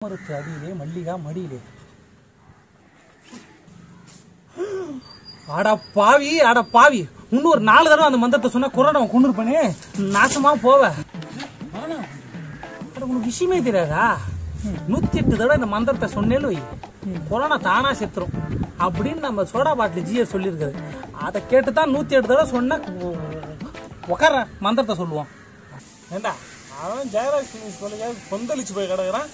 மரத்து அடியிலே மல்லிகா மடியிலே. அட பாவி இன்னொரு 4 தடவை அந்த மந்திரத்தை சொன்னா கொரோனா கொண்டு பண்ணி நாசமா போவ. உனக்கு விஷயமே தெரியாதா? 108 தடவை இந்த மந்திரத்தை சொன்னேன்னு வை, கொரோனா தானா செத்துரும் அப்படின்னு நம்ம சோடா பாட்டில் ஜிஎஸ் சொல்லியிருக்காரு. அதை கேட்டுதான் 108 தடவை சொன்ன உக்கார மந்திரத்தை சொல்லுவோம். ஏண்டா அவன் ஜெயராஜ் சொல்ல கொந்தளிச்சு போய் கிடக்குறான்.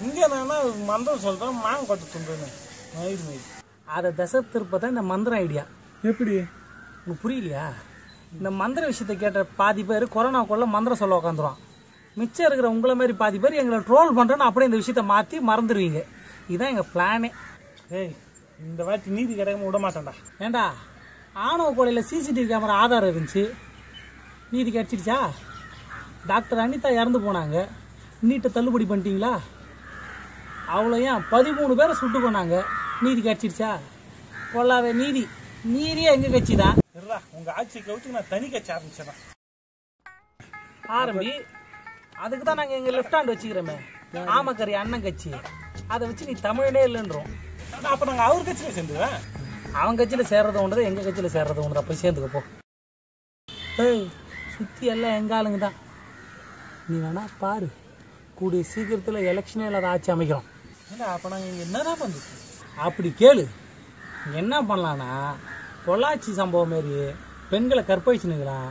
இங்கே என்னன்னா மந்திரம் சொல்றேன் மாங்க கொட்டு துண்டுன்னு மயிர் அதை தசை திருப்பதான் இந்த மந்திரம் ஐடியா. எப்படி உனக்கு புரியலையா? இந்த மந்திர விஷயத்தை கேட்ட பாதி பேர் கொரோனாக்குள்ள மந்திரம் சொல்ல உட்காந்துருவான். மிச்சம் இருக்கிற உங்களை மாதிரி பாதி பேர் எங்களை ட்ரோல் பண்றேன்னு அப்படியே இந்த விஷயத்த மாற்றி மறந்துடுவீங்க. இதுதான் எங்கள் பிளானே. ஏய் இந்த வாட்டி நீதி கிடைக்காம விட மாட்டேன்டா. ஏண்டா ஆணவ கொலையில் சிசிடிவி கேமரா ஆதாரம் இருந்துச்சு, நீதி கிடைச்சிடுச்சா? டாக்டர் அனிதா இறந்து போனாங்க, நீட்டை தள்ளுபடி பண்ணிட்டீங்களா? அவ்வளோ ஏன் 13 பேரை சுட்டு கொண்டாங்க, நீதி கிடைச்சிடுச்சா? கொள்ளாத நீதியே எங்க கட்சி தான். உங்க ஆட்சி கவுச்சு நான் தனி கட்சி ஆரம்பிச்சேன் ஆரம்பி. அதுக்கு தான் நாங்கள் எங்கள் லெஃப்ட் ஹேண்ட் வச்சுக்கிறோமே ஆமக்கறி அண்ணன் கட்சி. அதை வச்சு நீ தமிழனே இல்லைன்றோம். அப்போ நாங்கள் அவர் கட்சியில சேர்ந்துவேன். அவன் கட்சியில் சேர்றது ஒன்று, எங்கள் கட்சியில் சேர்றது ஒன்று. போய் சேர்ந்துக்கப்போ. ஏய் சுற்றி எல்லாம் எங்கள் ஆளுங்க தான். நீ வேணா பாரு, கூடிய சீக்கிரத்தில் எலெக்ஷனே இல்லாத ஆட்சி அமைக்கிறோம். ஏன்னா அப்போ நாங்கள் இங்கே என்னதான் பண்ணுது? அப்படி கேளு. என்ன பண்ணலான்னா பொள்ளாச்சி சம்பவம் மாரி பெண்களை கற்பழிச்சுனுக்கலாம்,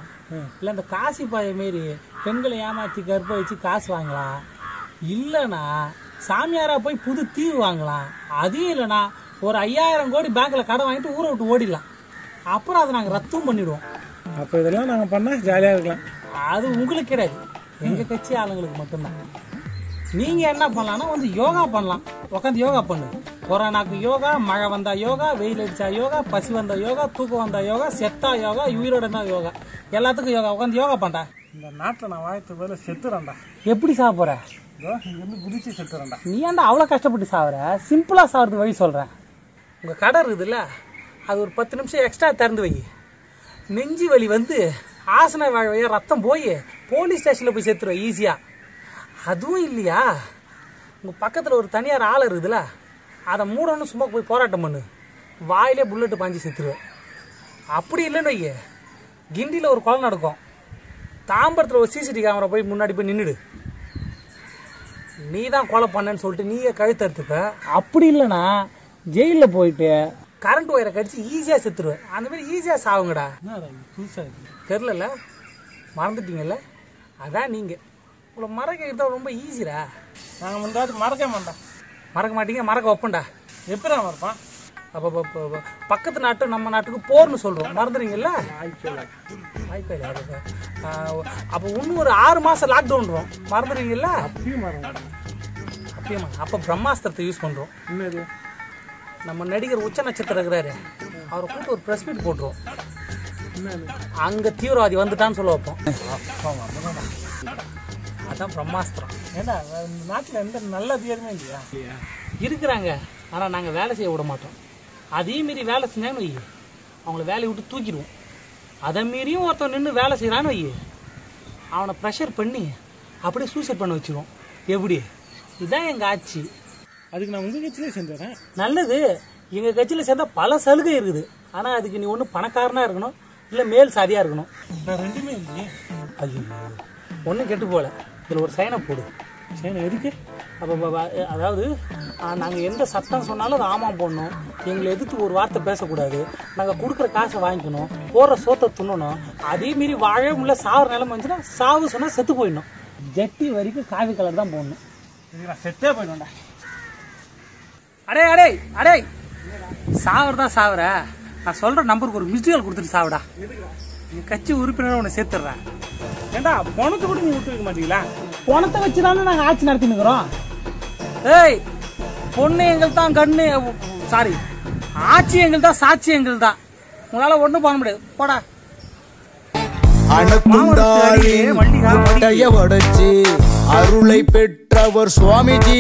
இல்லை இந்த காசி பாய மாரி பெண்களை ஏமாற்றி கற்பழிச்சு காசு வாங்கலாம், இல்லைன்னா சாமியாரா போய் புது தீவு வாங்கலாம், அதையும் இல்லைன்னா ஒரு 5000 கோடி பேங்க்ல கடன் வாங்கிட்டு ஊரை விட்டு ஓடிடலாம். அப்புறம் அதை நாங்கள் ரத்தும் பண்ணிடுவோம். அப்போ இதெல்லாம் நாங்கள் பண்ணால் ஜாலியாக இருக்கலாம். அது உங்களுக்கு கிடையாது, எங்கள் கட்சி ஆளுங்களுக்கு மட்டும்தான். நீங்கள் என்ன பண்ணலான்னா வந்து யோகா பண்ணலாம். உட்காந்து யோகா பண்ணு. கொரோனாக்கு யோகா, மழை வந்தா யோகா, வெயில் அடிச்சா யோகா, பசி வந்தா யோகா, தூக்கம் வந்தா யோகா, செத்தா யோகா, உயிரோட இருந்தா யோகா, எல்லாத்துக்கும் யோகா. உட்காந்து யோகா பண்ணா இந்த நாட்டில் நான் வாய்த்த வேலை செத்துறேன்டா. எப்படி சாப்பிட்ற? இங்கேருந்து குதிச்சு செத்துறேன்டா. நீ ஏன்டா அவ்வளோ கஷ்டப்பட்டு சாப்பிட்ற? சிம்பிளாக சாப்பிட்றது வழி சொல்கிறேன். உங்கள் கடை இருக்குதுல்ல, அது ஒரு 10 நிமிஷம் எக்ஸ்ட்ரா திறந்து வை. நெஞ்சு வலி வந்து ஆசன வாழ்வைய ரத்தம் போய் போலீஸ் ஸ்டேஷனில் போய் செத்துருவேன் ஈஸியாக. அதுவும் இல்லையா, உங்கள் பக்கத்தில் ஒரு தனியார் ஆள் இருக்குதுல்ல, அதை மூடணும் சும்மா போய் போராட்டம் பண்ணு, வாயிலே புல்லட்டு பாஞ்சு செத்துருவேன். அப்படி இல்லைன்னு வைய, கிண்டியில் ஒரு கொலை நடக்கும், தாம்பரத்தில் ஒரு சிசிடிவி கேமரா போய் முன்னாடி போய் நின்றுடு, நீ தான் கொலை பண்ணேன்னு சொல்லிட்டு நீயே கழுத்தறுத்துப்ப. அப்படி இல்லைன்னா ஜெயிலில் போயிட்டு கரண்ட் ஒயரை கடிச்சு ஈஸியாக செத்துருவேன். அந்த மாதிரி ஈஸியாக சாவுங்கடா. புதுசாக தெரிலல, மறந்துட்டீங்கல்ல? அதான் நீங்கள் உங்களை மறக்க ரொம்ப ஈஸிடா. நாங்கள் முன்னாடி மறக்க மாட்டோம். மறக்க மாட்டீங்க, மறக்க வைப்பேன்டா. எப்படி தான் மறப்பான்? அப்போ பக்கத்து நாட்டு நம்ம நாட்டுக்கு போர்னு சொல்கிறோம், மறந்துடுவீங்கல்ல? வாய்ப்பே இல்லை. அப்போ இன்னும் ஒரு 6 மாதம் லாக்டவுன்றோம், மறந்துடுவீங்கல்ல? அப்பயும் மறக்க. அப்போ பிரம்மாஸ்திரத்தை யூஸ் பண்ணுறோம். என்னது? நம்ம நடிகர் உச்ச நட்சத்திரம் இருக்கிறாரு, அவரை கூப்பிட்டு ஒரு ப்ரெஸ் மீட் போட்டுருவோம். அங்கே தீவிரவாதி வந்துட்டான்னு சொல்ல வைப்போம். அதான் பிரம்மாஸ்திரம். ஏன்னா இந்த நாட்டில் எந்த நல்ல அதிகாரமே இல்லையா? இருக்கிறாங்க, ஆனால் நாங்கள் வேலை செய்ய விட மாட்டோம். அதே மீறி வேலை செஞ்சாங்கன்னு வை, அவங்கள வேலையை விட்டு தூக்கிடுவோம். அதை மீறியும் ஒருத்தன் நின்று வேலை செய்கிறான்னு வை, அவனை ப்ரெஷர் பண்ணி அப்படியே சூசைட் பண்ண வச்சுருவோம். எப்படி? இதுதான் எங்கள் ஆட்சி. அதுக்கு நான் உங்கள் கட்சியிலே சேர்ந்துறேன். நல்லது. எங்கள் கட்சியில் சேர்ந்தா பல சலுகை இருக்குது. ஆனால் அதுக்கு நீ ஒன்று பணக்காரனாக இருக்கணும், இல்லை மேல் சாதியாக இருக்கணும். நான் ரெண்டுமே இல்லையே. ஐயோ, ஒன்றும் கெட்டு போகல. இதில் ஒரு சைனை போடு. சரி எதுக்கு? அப்போ அதாவது நாங்கள் எந்த சத்தம் சொன்னாலும் அது ஆமாம் போடணும், எங்களை எதிர்த்து ஒரு வார்த்தை பேசக்கூடாது, நாங்கள் கொடுக்குற காசை வாங்கிக்கணும், போடுற சோத்தை துண்ணணும், அதே மீறி வாழவே முடியல சாவுற நிலைமை வந்துச்சுன்னா சாவு சொன்னால் செத்து போயிடணும். ஜட்டி வரைக்கும் காவி கலர் தான் போடணும். இதுக்கு நான் செத்தே போயிடுவேன்டா. அடே சாவறதான் சாவற. நான் சொல்கிற நம்பருக்கு ஒரு மிஸ்டு கால் கொடுத்துட்டு சாவிடா. நீ கட்சி உறுப்பினரை உன்னை சேர்த்துடுறேன். ஏண்டா பணத்தை கூட நீ விட்டு வைக்க மாட்டீங்களா? பணத்தை வச்சுதானே நாங்கள் ஆட்சி நடத்தினுக்கிறோம். ஏய், பொண்ணு எங்கள் தான், கண்ணு சாரி ஆட்சி எங்கள் தான், சாட்சி எங்கள் தான். உங்களால் ஒன்றும் பண்ண முடியாது, போடா. அருளை பெற்றவர் சுவாமிஜி.